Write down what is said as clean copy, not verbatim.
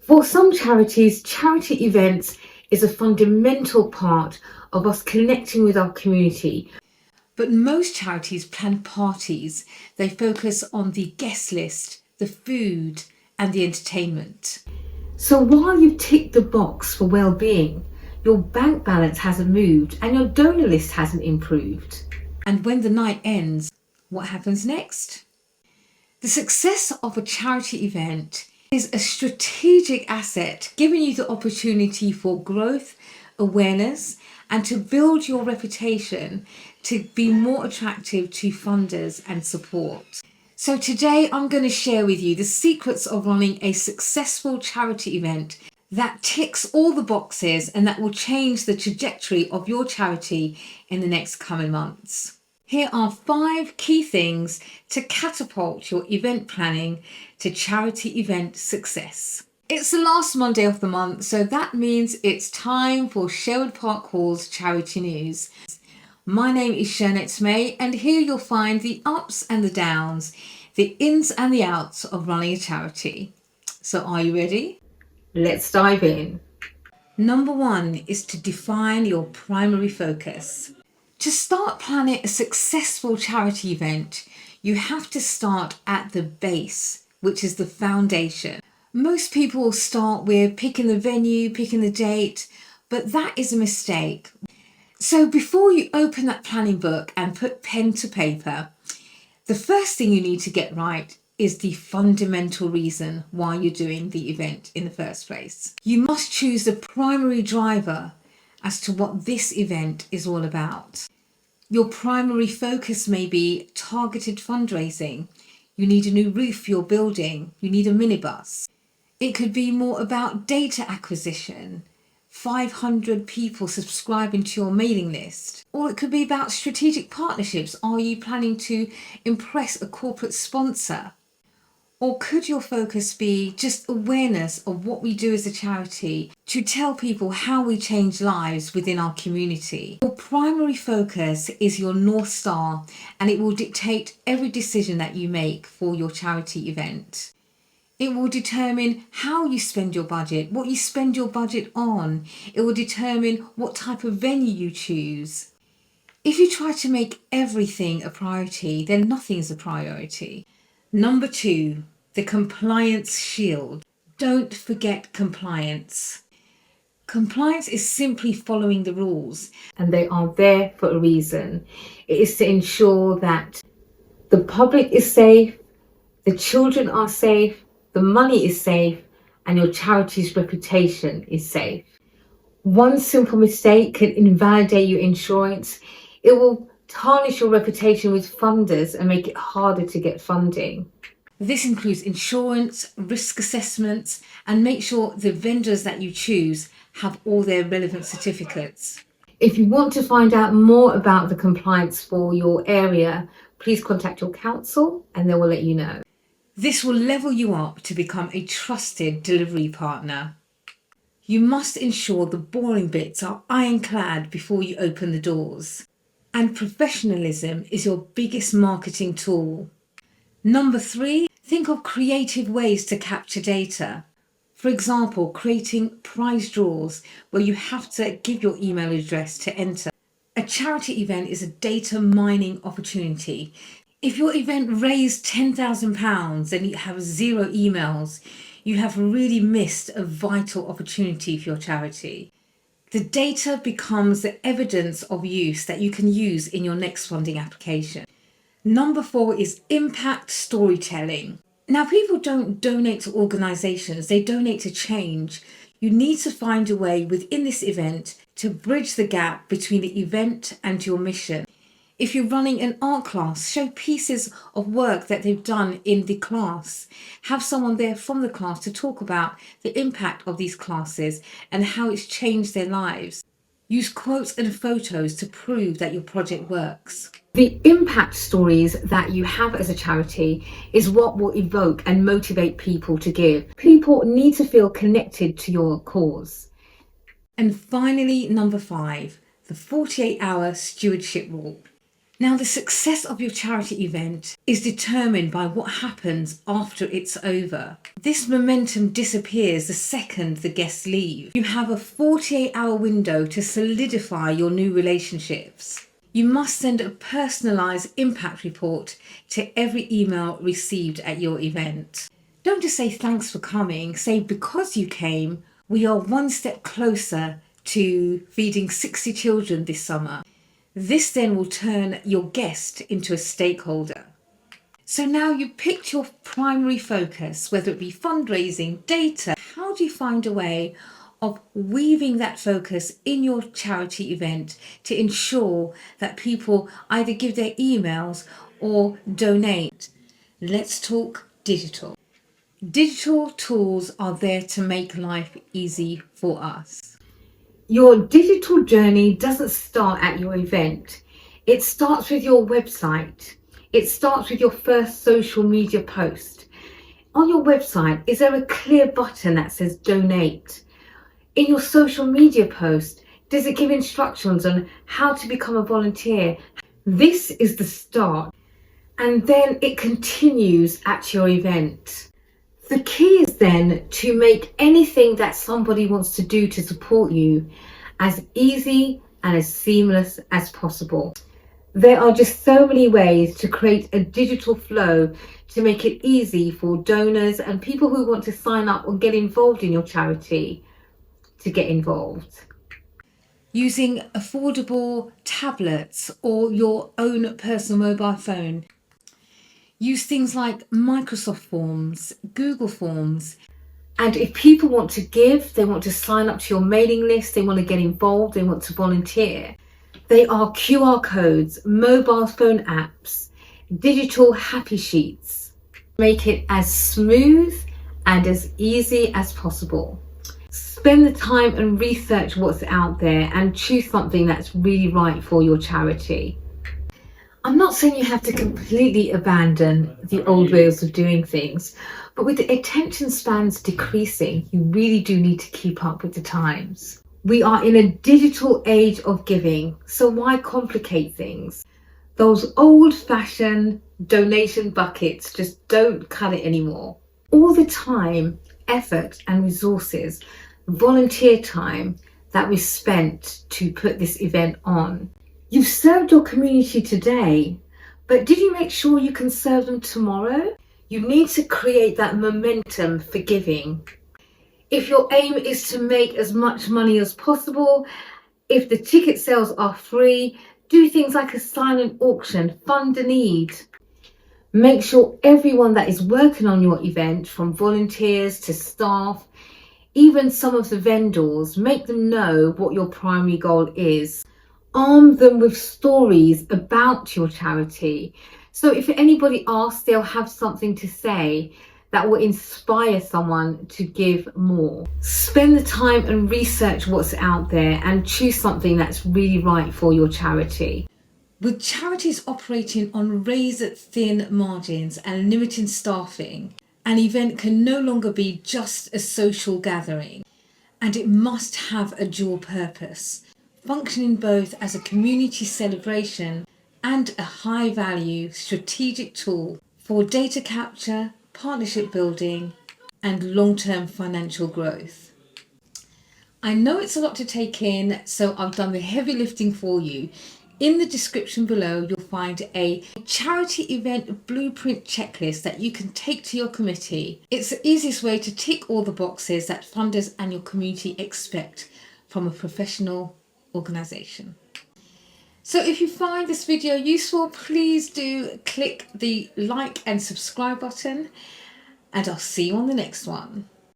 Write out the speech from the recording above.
For some charities, charity events is a fundamental part of us connecting with our community. But most charities plan parties. They focus on the guest list, the food, and the entertainment. So while you tick the box for well-being, your bank balance hasn't moved and your donor list hasn't improved. And when the night ends, what happens next? The success of a charity event is a strategic asset, giving you the opportunity for growth, awareness, and to build your reputation to be more attractive to funders and support. So today I'm going to share with you the secrets of running a successful charity event that ticks all the boxes and that will change the trajectory of your charity in the next coming months. Here are 5 key things to catapult your event planning to charity event success. It's the last Monday of the month, so that means it's time for Sherwood Park Hall's Charity News. My name is Shernette May, and here you'll find the ups and the downs, the ins and the outs of running a charity. So are you ready? Let's dive in. Number 1 is to define your primary focus. To start planning a successful charity event, you have to start at the base, which is the foundation. Most people will start with picking the venue, picking the date, but that is a mistake. So before you open that planning book and put pen to paper, the first thing you need to get right is the fundamental reason why you're doing the event in the first place. You must choose the primary driver as to what this event is all about. Your primary focus may be targeted fundraising. You need a new roof for your building. You need a minibus. It could be more about data acquisition, 500 people subscribing to your mailing list. Or it could be about strategic partnerships. Are you planning to impress a corporate sponsor? Or could your focus be just awareness of what we do as a charity to tell people how we change lives within our community? Your primary focus is your North Star, and it will dictate every decision that you make for your charity event. It will determine how you spend your budget, what you spend your budget on. It will determine what type of venue you choose. If you try to make everything a priority, then nothing is a priority. Number 2, the compliance shield. Don't forget compliance. Compliance is simply following the rules, and they are there for a reason. It is to ensure that the public is safe, the children are safe, the money is safe, and your charity's reputation is safe. One simple mistake can invalidate your insurance. It will tarnish your reputation with funders and make it harder to get funding. This includes insurance, risk assessments, and make sure the vendors that you choose have all their relevant certificates. If you want to find out more about the compliance for your area, please contact your council and they will let you know. This will level you up to become a trusted delivery partner. You must ensure the boring bits are ironclad before you open the doors. And professionalism is your biggest marketing tool. Number 3, think of creative ways to capture data. For example, creating prize draws where you have to give your email address to enter. A charity event is a data mining opportunity. If your event raised £10,000 and you have 0 emails, you have really missed a vital opportunity for your charity. The data becomes the evidence of use that you can use in your next funding application. Number 4 is impact storytelling. Now, people don't donate to organisations, they donate to change. You need to find a way within this event to bridge the gap between the event and your mission. If you're running an art class, show pieces of work that they've done in the class. Have someone there from the class to talk about the impact of these classes and how it's changed their lives. Use quotes and photos to prove that your project works. The impact stories that you have as a charity is what will evoke and motivate people to give. People need to feel connected to your cause. And finally, number 5, the 48-hour stewardship rule. Now, the success of your charity event is determined by what happens after it's over. This momentum disappears the second the guests leave. You have a 48-hour window to solidify your new relationships. You must send a personalised impact report to every email received at your event. Don't just say thanks for coming, say because you came, we are one step closer to feeding 60 children this summer. This then will turn your guest into a stakeholder. So now you've picked your primary focus, whether it be fundraising, data. How do you find a way of weaving that focus in your charity event to ensure that people either give their emails or donate? Let's talk digital. Digital tools are there to make life easy for us. Your digital journey doesn't start at your event. It starts with your website. It starts with your first social media post. On your website, is there a clear button that says donate? In your social media post, does it give instructions on how to become a volunteer? This is the start, and then it continues at your event. The key is then to make anything that somebody wants to do to support you as easy and as seamless as possible. There are just so many ways to create a digital flow to make it easy for donors and people who want to sign up or get involved in your charity to get involved. Using affordable tablets or your own personal mobile phone. Use things like Microsoft Forms, Google Forms. And if people want to give, they want to sign up to your mailing list, they want to get involved, they want to volunteer, they are QR codes, mobile phone apps, digital happy sheets. Make it as smooth and as easy as possible. Spend the time and research what's out there and choose something that's really right for your charity. I'm not saying you have to completely abandon the old ways of doing things, but with the attention spans decreasing, you really do need to keep up with the times. We are in a digital age of giving, so why complicate things? Those old-fashioned donation buckets just don't cut it anymore. All the time, effort and resources, volunteer time that we spent to put this event on. You've served your community today, but did you make sure you can serve them tomorrow? You need to create that momentum for giving. If your aim is to make as much money as possible, if the ticket sales are free, do things like a silent auction, fund a need. Make sure everyone that is working on your event, from volunteers to staff, even some of the vendors, make them know what your primary goal is. Arm them with stories about your charity. So if anybody asks, they'll have something to say that will inspire someone to give more. Spend the time and research what's out there and choose something that's really right for your charity. With charities operating on razor-thin margins and limited staffing, an event can no longer be just a social gathering, and it must have a dual purpose, functioning both as a community celebration and a high-value strategic tool for data capture, partnership building, and long-term financial growth. I know it's a lot to take in, so I've done the heavy lifting for you. In the description below, you'll find a charity event blueprint checklist that you can take to your committee. It's the easiest way to tick all the boxes that funders and your community expect from a professional organisation. So if you find this video useful, please do click the like and subscribe button, and I'll see you on the next one.